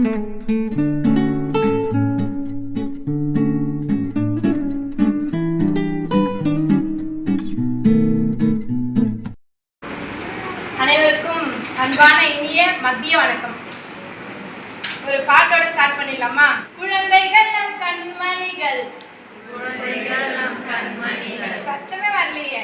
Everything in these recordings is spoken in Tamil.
அனைவருக்கும் அன்பான இனிய மதிய வணக்கம். ஒரு பாட்டோட ஸ்டார்ட் பண்ணிடலாமா? குழந்தைகள் நம் கண்மணிகள், குழந்தைகள் நம் கண்மணிகள். சத்தமே வரலையே.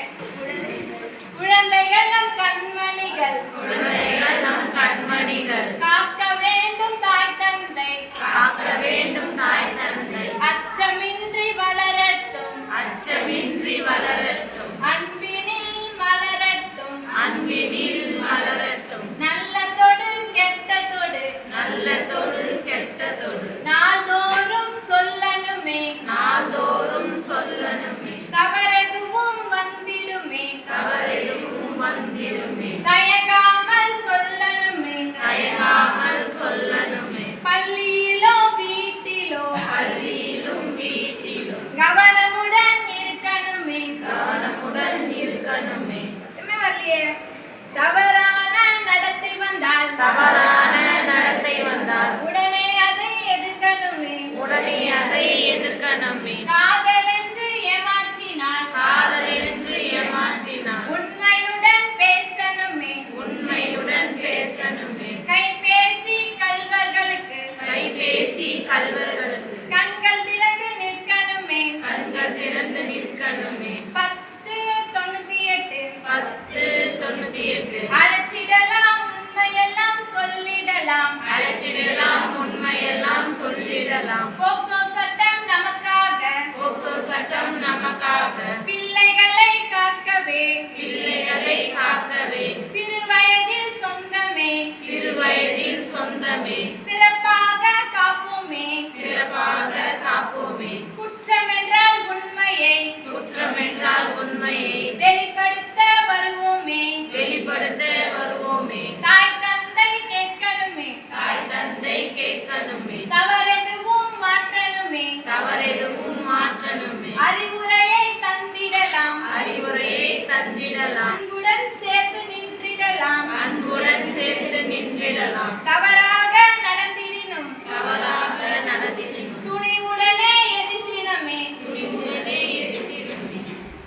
குழந்தைகள் நம் கண்மணிகள், குழந்தைகள் நம் கண்மணிகள். காக்க வேண்டும் தாய் தந்தை, காக்க வேண்டும் தாய் தந்தை. அச்சமின்றி வளரட்டும், அச்சமின்றி வளரட்டும். அன்பினில் மலரட்டும், அன்பினில் மலரட்டும். நல்லதொடு கெட்டதொடு, நல்லதொடு கெட்டதொடு. நாள்தோறும் சொல்லணுமே, நாள்தோறும் சொல்லணுமே. தவறெதுவும் வந்திடுமே, தவறெதுவும் வந்திடுமே. தயங்காமல் சொல்லணுமே, தயங்காமல் சொல்லணுமே. பள்ளியிலோ வீட்டிலோ பள்ளியிலும் வீட்டிலும் கவனமுடன் இருக்கணுமே. கவனமுடன் இருக்கணுமே. எதுவுமே வரலையே. தவறான நடத்தை வந்தால், தவறான நடத்தை வந்தால் உடனே அதை எதிர்க்கணுமே. உடனே அதை எதிர்க்கணுமே. காதல் என்று ஏமாற்றினால், காதல் என்று ஏமாற்றினான் உண்மையுடன் பேசணுமே. உண்மையுடன் பேசணுமே. கைபேசி கல்வர்களுக்கு கைபேசி கல்வர்களுக்கு கண்கள் திறந்து நிற்கணுமே. கண்கள் திறந்து நிற்கணுமே. 1098 1098 அழைச்சிடலாம், உண்மையெல்லாம் சொல்லிடலாம். அழைச்சிடலாம், உண்மையெல்லாம் சொல்லிடலாம். போக்சோ சட்டம் நமக்காக, போக்சோ சட்டம் நமக்காக. பிள்ளைகளை காக்கவே, பிள்ளைகளை காக்கவே. சிறு வயதில் சொந்தமே, சிறு வயதில் சொந்தமே. சிறப்பாக காப்போமே. சிறப்பாக காப்போமே. குற்றமென்றால் உண்மையை குற்றமென்றால் உண்மையை வெளிப்படுத்த வருவோமே. வெளிப்படுத்த வருவோமே. தாய் தந்தை கேட்கணுமே, தாய் தந்தை கேட்கணுமே. தவறெதுவும் மாற்றணுமே. தவறெதுவும் மாற்றணுமே. அறிவுரையை தந்திடலாம், அறிவுரையை தந்திடலாம். அன்புடன் சேர்த்து நின்றிடலாம். அன்புடன் சேர்ந்து நின்றிடலாம். தவறாக நடந்திடினும் தவறாக நடந்திடும் துணிவுடனே எதிர்த்தினமே. துணிவுடனே எதிர்த்திடுமே.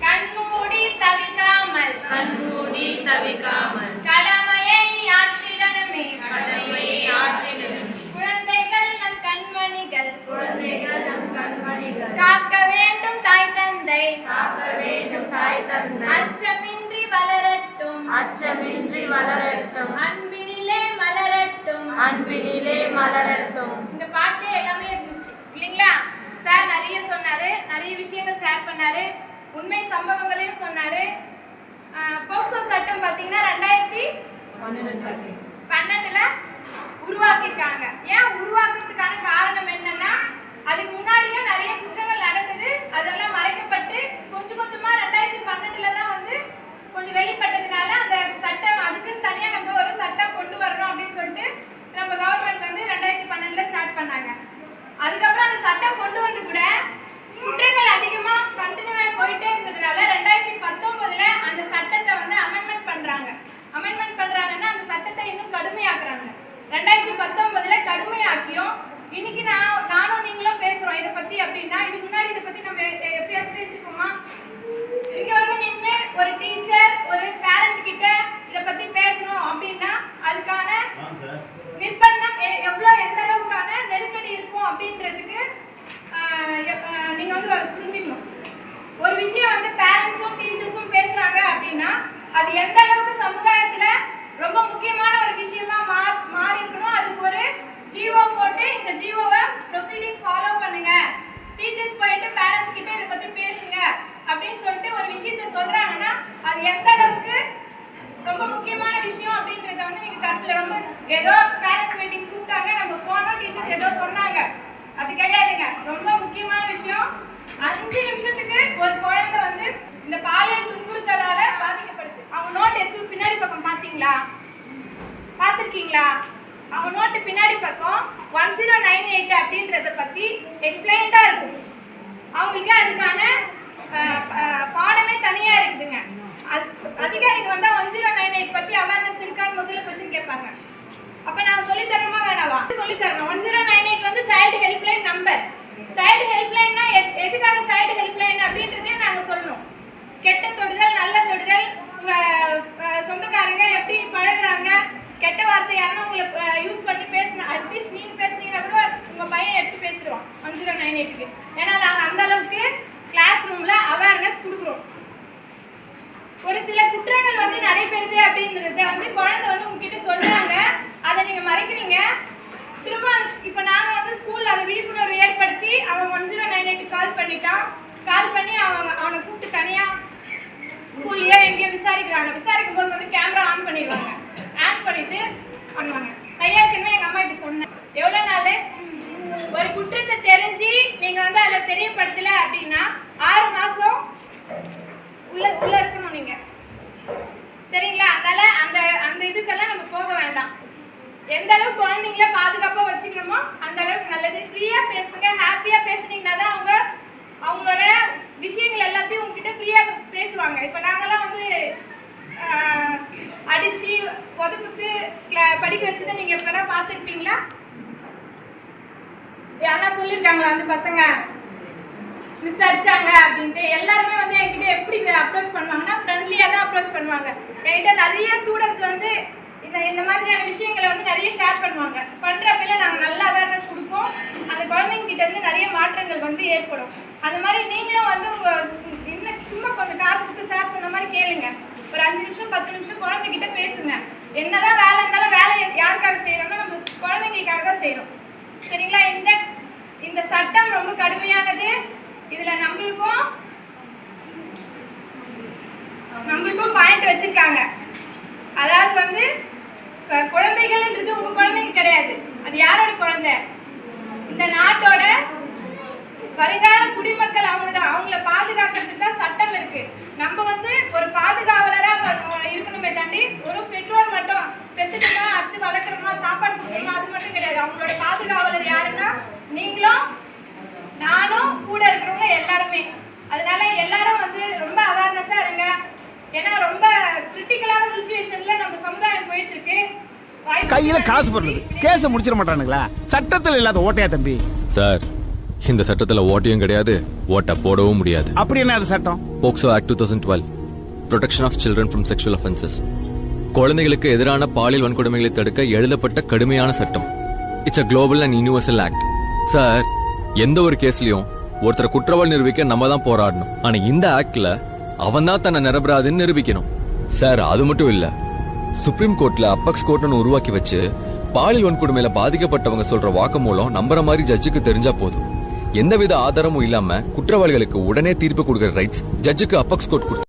கண்மூடி தவிக்காமல் கண்மூடி தவிக்காமல் கடமையை ஆற்றிடணுமே. கடமையை ஆற்றிடணுமே. குழந்தைகள் நம் கண்மணிகள், குழந்தைகள் நம் கண்மணிகள். காக்க வேண்டும் தாய் தந்தை, காக்க வேண்டும் தாய் தந்தை. அச்சமின்றி வளரட்டும், அச்சமின்றி வளரட்டும். அன்பினிலே மலரட்டும். அன்பினிலே மலரட்டும். இந்த பாட்டு எல்லாமே இருந்துச்சு இல்லைங்களா? சார் நிறைய சொன்னாரு, நிறைய விஷயங்கள் ஷேர் பண்ணாரு, உண்மை சம்பவங்களையும் சொன்னாரு. போக்சோ சட்டம் பார்த்தீங்கன்னா 2012 உருவாக்கியிருக்காங்க. ஏன் உருவாக்குறதுக்கான காரணம் என்னன்னா, அதுக்கு முன்னாடியே நிறைய குற்றங்கள் நடந்தது, அதெல்லாம் மறைக்கப்பட்டு கொஞ்சம் கொஞ்சமா 2012 தான் வந்து கொஞ்சம் வெளிப்பட்டதுனால அந்த சட்டம், அதுக்குன்னு தனியா நம்ம ஒரு சட்டம் கொண்டு வரணும் அப்படின்னு சொல்லிட்டு நம்ம கவர்மெண்ட் வந்து 2012 ஸ்டார்ட் பண்ணாங்க. அதுக்கப்புறம் அந்த சட்டம் கொண்டு வந்து கூட குற்றங்கள் அதிகமா கண்டினியூ போயிட்டே இருந்ததுனால 2019 அந்த சட்டத்தை வந்து அமெண்ட்மெண்ட் பண்றாங்க. அமெண்ட்மெண்ட் பண்றாங்கன்னா அந்த சட்டத்தை இன்னும் கடுமையாக்குறாங்க. 2019 கடுமையாக்கியும் இன்னைக்கு நானும் நீங்களும் பேசுறோம் இதை பத்தி. அப்படின்னா இதுக்கு முன்னாடி இதை பத்தி நம்ம எப்பயாச்சும் பேசிருக்கோமா? இங்க வந்து நின்று ஒரு டீச்சர் ஒரு பேரண்ட் கிட்ட இதை பத்தி பேசணும் அப்படின்னா அதுக்கான நிர்பந்தம் எந்த அளவுக்கான நெருக்கடி இருக்கும் அப்படின்றதுக்கு நீங்க வந்து அதை புரிஞ்சுக்கணும். ஒரு விஷயம் வந்து பேரண்ட்ஸும் டீச்சர்ஸும் பேசுறாங்க அப்படின்னா அது எந்த அளவுக்கு சமுதாயத்துல ரொம்ப முக்கியமான ஒரு விஷயமா மாறி இருக்கணும். அதுக்கு ஒரு ஜிஓ போட்டு இந்த ஜிஓவை ப்ரொசீடிங் ஃபாலோ பண்ணுங்க, டீச்சர்ஸ் போயிட்டு பேரண்ட்ஸ் கிட்ட இதை பத்தி பேசுங்க அப்படின்னு சொல்லிட்டு ஒரு விஷயத்த சொல்றாங்கன்னா அது எந்த அளவுக்கு ரொம்ப முக்கியமான விஷயம் அப்படின்றத வந்து நீங்க கருத்துல ரொம்ப ஏதோ பேரண்ட்ஸ் மீட்டிங் கூப்பிட்டாங்க, நம்ம போனோம், டீச்சர்ஸ் ஏதோ சொன்னாங்க, அது கிடையாதுங்க. ரொம்ப முக்கியமான விஷயம். 5 நிமிஷத்துக்கு ஒரு குழந்தை வந்து இந்த பாலியல் துன்புறுத்தலால பாதிக்கப்படுது. அவங்க நோட் எடுத்து பின்னாடி பக்கம் பாத்தீங்களா? பாத்திருக்கீங்களா? அவங்க நோட்டு பின்னாடி பக்கம் 1098 அப்படின்றத பத்தி எக்ஸ்பிளைன்டா இருக்கும். அவங்களுக்கு அதுக்கான பாடமே தனியா இருக்குதுங்க. அதிகாரிங்க வந்தா 1098 பத்தி அவேர்னஸ் இருக்கான்னு முதல்ல क्वेश्चन கேட்பாங்க. அப்ப நான் சொல்லி தரணுமா வேணாவா? சொல்லி தரணும். நம்பர். சைல்டு ஹெல்ப்லைன்னா எதுக்காக சைல்டு ஹெல்ப்லைன் அப்படின்றதையும் நாங்க சொல்லணும். கெட்ட தொடுதல், நல்ல தொடுதல், உங்க சொந்தக்காரங்க எப்படி பழகுறாங்க, கெட்ட வார்த்தை யாரும் உங்களை யூஸ் பண்ணி பேசினா, அட்லீஸ்ட் நீங்க பேசுனீங்கன்னா கூட உங்க பையன் எடுத்து பேசிடுவான் 1098க்கு. ஏன்னா நாங்க அந்த அளவுக்கு கிளாஸ் ரூம்ல அவேர்னஸ் கொடுக்குறோம். ஒரு சில குற்றங்கள் வந்து நடைபெறுது அப்படின்றத வந்து குழந்தை வந்து உங்ககிட்ட சொல்றாங்க, அதை நீங்க மறைக்கிறீங்க. திரும்ப இப்ப நாங்க வந்து ஸ்கூல்ல அதை விழிப்புணர்வு ஏற்படுத்தி அவன் 1098 கால் பண்ணிட்டான். கால் பண்ணி அவனை கூப்பிட்டு தனியா ஸ்கூல்லயே எங்கேயோ விசாரிக்கிறாங்க. விசாரிக்கும் போது வந்து கேமரா ஆன் பண்ணிடுவாங்க. ஆன் பண்ணிட்டு பண்ணுவாங்க. நான் ஏற்கனவே எங்க அம்மா கிட்ட சொன்னேன், எவ்வளவு நாள் ஒரு குற்றத்தை தெரிஞ்சு நீங்க வந்து அதை தெரியப்படுத்தல அப்படின்னா 6 மாசம் உள்ள இருக்கணும் நீங்க. சரிங்களா? அதனால அந்த இதுக்கெல்லாம் நம்ம போக வேண்டாம். எந்த அளவுக்கு குழந்தைங்கள பாதுகாப்பா வச்சுக்கிறோமோ அந்த அளவுக்கு நல்லது. ஃப்ரீயா பேசுங்க, ஹாப்பியா பேசுனீங்கன்னா தான் அவங்களோட விஷயங்கள் எல்லாத்தையும் உங்ககிட்ட ஃப்ரீயா பேசுவாங்க. இப்ப நாங்கெல்லாம் வந்து அடிச்சு ஒதுக்குத்து படிக்க வச்சுதான் நீங்க எப்பதான் பார்த்துருப்பீங்களா? யாரா சொல்லியிருக்காங்களா அந்த பசங்க மிஸ் அடிச்சாங்க அப்படின்ட்டு? எல்லாருமே வந்து என்கிட்ட எப்படி அப்ரோச் பண்ணுவாங்கன்னா ஃப்ரெண்ட்லியாக தான் அப்ரோச் பண்ணுவாங்க. என்கிட்ட நிறைய ஸ்டூடெண்ட்ஸ் வந்து இந்த மாதிரியான விஷயங்களை வந்து நிறைய ஷேர் பண்ணுவாங்க. பண்ணுறப்பல நாங்கள் நல்ல அவேர்னஸ் கொடுப்போம். அந்த குழந்தைங்க கிட்ட இருந்து நிறைய மாற்றங்கள் வந்து ஏற்படும். அந்த மாதிரி நீங்களும் வந்து இன்னும் சும்மா கொஞ்சம் காது கொடுத்து சார் சொன்ன மாதிரி கேளுங்க. ஒரு 5 நிமிஷம் 10 நிமிஷம் குழந்தைகிட்ட பேசுங்க. என்னதான் வேலை இருந்தாலும் வேலையை யாருக்காக செய்யறோம்னா நம்ம குழந்தைங்களுக்காக தான் செய்யறோம். சரிங்களா? இந்த சட்டம் ரொம்ப கடுமையானது. இதுல நம்மளுக்கும் பாயிண்ட் வச்சிருக்காங்க. அதாவது வந்து குழந்தைகள்ன்றது உங்க குழந்தைங்க கிடையாது. அது யாரோட குழந்தை? இந்த நாட்டோட வருங்கால குடிமக்கள். அவங்கதான். அவங்கள பாதுகாக்கிறதுக்கு தான் சட்டம் இருக்கு. நம்ம வந்து ஒரு பாதுகாவலரா இருக்கணுமே தாண்டி ஒரு பெற்றோர் மட்டும் பெத்துட்டோமா, அத்து வளர்க்குறோமா, சாப்பாடு கொடுக்கணுமா அது மட்டும் கிடையாது. அவங்களோட பாதுகாவலர் யாருன்னா நீங்களும் நானும் கூட இருக்கிறவங்க எல்லாருமே. அதனால எல்லாரும் வந்து ரொம்ப அவேர்னஸா இருங்க. ஏன்னா ரொம்ப கிரிட்டிக்கலான சிச்சுவேஷன்ல நம்ம சமுதாயம் போயிட்டு இருக்கு. கையில காசு போடுறது கேஸ முடிச்சிட மாட்டானுங்களா? சட்டத்துல இல்லாத ஓட்டையா தம்பி? சார், இந்த சட்டத்துல ஓட்டையும் கிடையாது, ஓட்ட போடவும் முடியாது. அப்படி என்ன அது சட்டம்? POCSO act 2012, protection of children from sexual offences. குழந்தைகளுக்கு எதிரான பாலியல் வன்கொடுமைகளை தடுக்க எழுதப்பட்ட கடுமையான சட்டம். It's a global and universal act. Sir, எந்த ஒரு கேஸ்லயும் ஒருத்தர் குற்றவாளி நிரூபிக்க நம்ம தான் போராடணும். ஆனா இந்த ஆக்ட்ல அவன் தான் தன்னை நிரபராதின்னு நிரூபிக்கணும். சார், அது மட்டும் இல்ல, சுப்ரீம் கோர்ட்ல அப்பெக்ஸ் கோர்ட்னு உருவாக்கி வச்சு பாலியல் வன்கொடுமையில பாதிக்கப்பட்டவங்க சொல்ற வாக்குமூலம் நம்புற மாதிரி ஜட்ஜுக்கு தெரிஞ்சா போதும். எந்தவித ஆதாரமும் இல்லாம குற்றவாளிகளுக்கு உடனே தீர்ப்பு கொடுக்கிற ரைட்ஸ் ஜட்ஜுக்கு அப்பெக்ஸ் கோர்ட் கொடுத்து